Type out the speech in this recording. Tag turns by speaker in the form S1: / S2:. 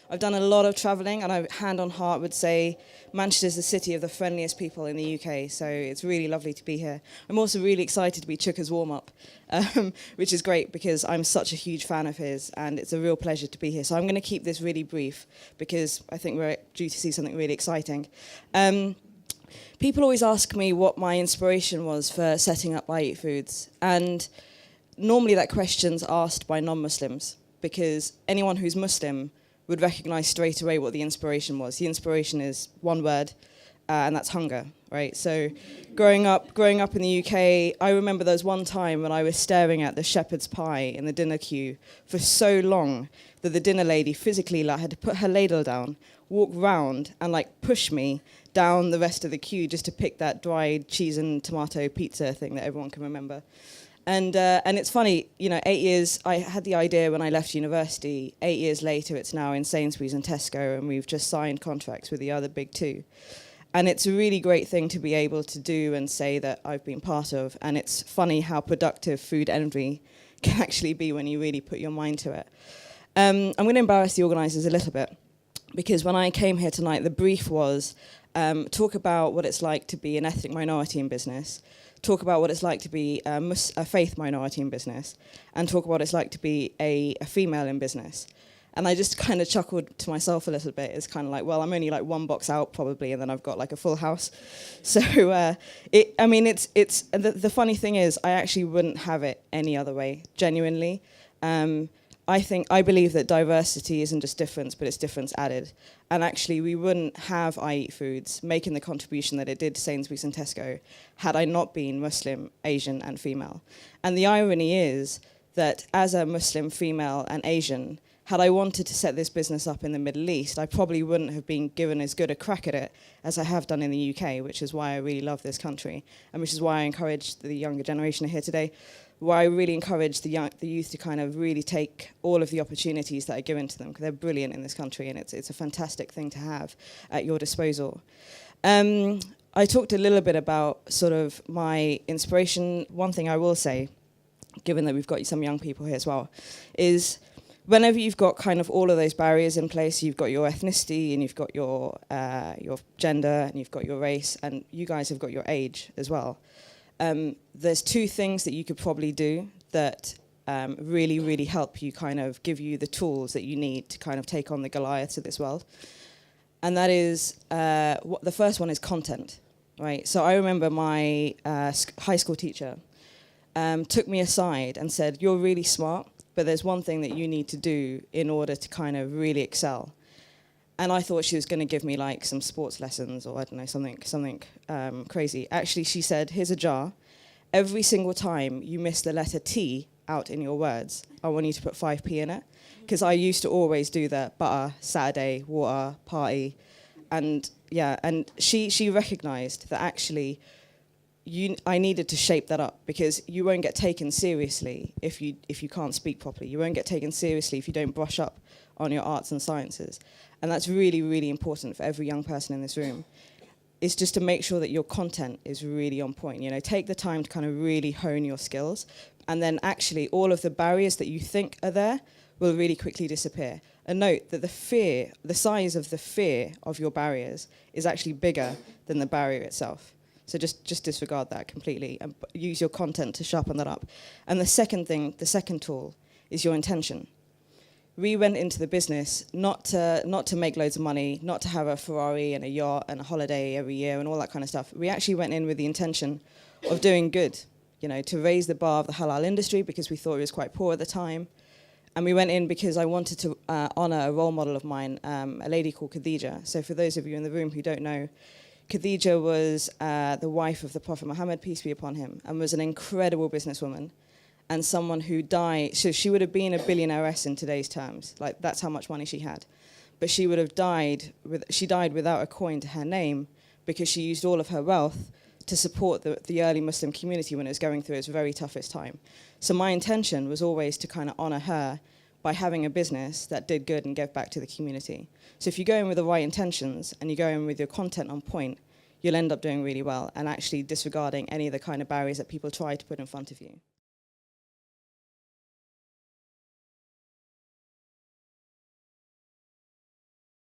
S1: I've done a lot of traveling, and I, hand on heart, would say Manchester is the city of the friendliest people in the UK, so it's really lovely to be here. I'm also really excited to be Chuka's warm-up, which is great because I'm such a huge fan of his, and it's a real pleasure to be here. So I'm going to keep this really brief because I think we're due to see something really exciting. People always ask me what my inspiration was for setting up I Eat Foods, and normally that question's asked by non-Muslims, because anyone who's Muslim would recognize straight away what the inspiration was. The inspiration is one word, and that's hunger, right? So growing up in the UK, I remember there was one time when I was staring at the shepherd's pie in the dinner queue for so long that the dinner lady physically had to put her ladle down, walk round, and push me down the rest of the queue just to pick that dried cheese and tomato pizza thing that everyone can remember. And it's funny, 8 years, I had the idea when I left university. 8 years later, it's now in Sainsbury's and Tesco, and we've just signed contracts with the other big two. And it's a really great thing to be able to do and say that I've been part of. And it's funny how productive food envy can actually be when you really put your mind to it. I'm going to embarrass the organisers a little bit, because when I came here tonight, the brief was talk about what it's like to be an ethnic minority in business, talk about what it's like to be a faith minority in business, and talk about what it's like to be a female in business. And I just kind of chuckled to myself a little bit. It's kind of like, well, I'm only one box out probably, and then I've got a full house. So, the funny thing is, I actually wouldn't have it any other way, genuinely. I believe that diversity isn't just difference, but it's difference added. And actually, we wouldn't have I Eat Foods making the contribution that it did to Sainsbury's and Tesco had I not been Muslim, Asian, and female. And the irony is that as a Muslim, female, and Asian, had I wanted to set this business up in the Middle East, I probably wouldn't have been given as good a crack at it as I have done in the UK, which is why I really love this country, and which is why I encourage the younger generation here today, where I really encourage the youth to kind of really take all of the opportunities that are given to them, because they're brilliant in this country, and it's a fantastic thing to have at your disposal. I talked a little bit about sort of my inspiration. One thing I will say, given that we've got some young people here as well, is whenever you've got kind of all of those barriers in place, you've got your ethnicity, and you've got your gender, and you've got your race, and you guys have got your age as well. There's two things that you could probably do that really, really help you, kind of give you the tools that you need to kind of take on the Goliaths of this world. And that is, the first one is content, right? So I remember my high school teacher took me aside and said, "You're really smart, but there's one thing that you need to do in order to kind of really excel." And I thought she was going to give me some sports lessons, or I don't know, something crazy. Actually, she said, "Here's a jar. Every single time you miss the letter T out in your words, I want you to put 5p in it." Because I used to always do the butter, Saturday, water, party. And she recognized that actually I needed to shape that up, because you won't get taken seriously if you can't speak properly. You won't get taken seriously if you don't brush up on your arts and sciences. And that's really, really important for every young person in this room, is just to make sure that your content is really on point. Take the time to kind of really hone your skills, and then actually all of the barriers that you think are there will really quickly disappear. And note that the size of the fear of your barriers is actually bigger than the barrier itself. So just disregard that completely and use your content to sharpen that up. And the second tool is your intention. We went into the business not to make loads of money, not to have a Ferrari and a yacht and a holiday every year and all that kind of stuff. We actually went in with the intention of doing good, to raise the bar of the halal industry, because we thought it was quite poor at the time. And we went in because I wanted to honor a role model of mine, a lady called Khadija. So for those of you in the room who don't know, Khadija was the wife of the Prophet Muhammad, peace be upon him, and was an incredible businesswoman, and someone who died. So she would have been a billionaireess in today's terms. That's how much money she had. But she would have died without a coin to her name, because she used all of her wealth to support the early Muslim community when it was going through its very toughest time. So my intention was always to kind of honor her by having a business that did good and gave back to the community. So if you go in with the right intentions and you go in with your content on point, you'll end up doing really well and actually disregarding any of the kind of barriers that people try to put in front of you.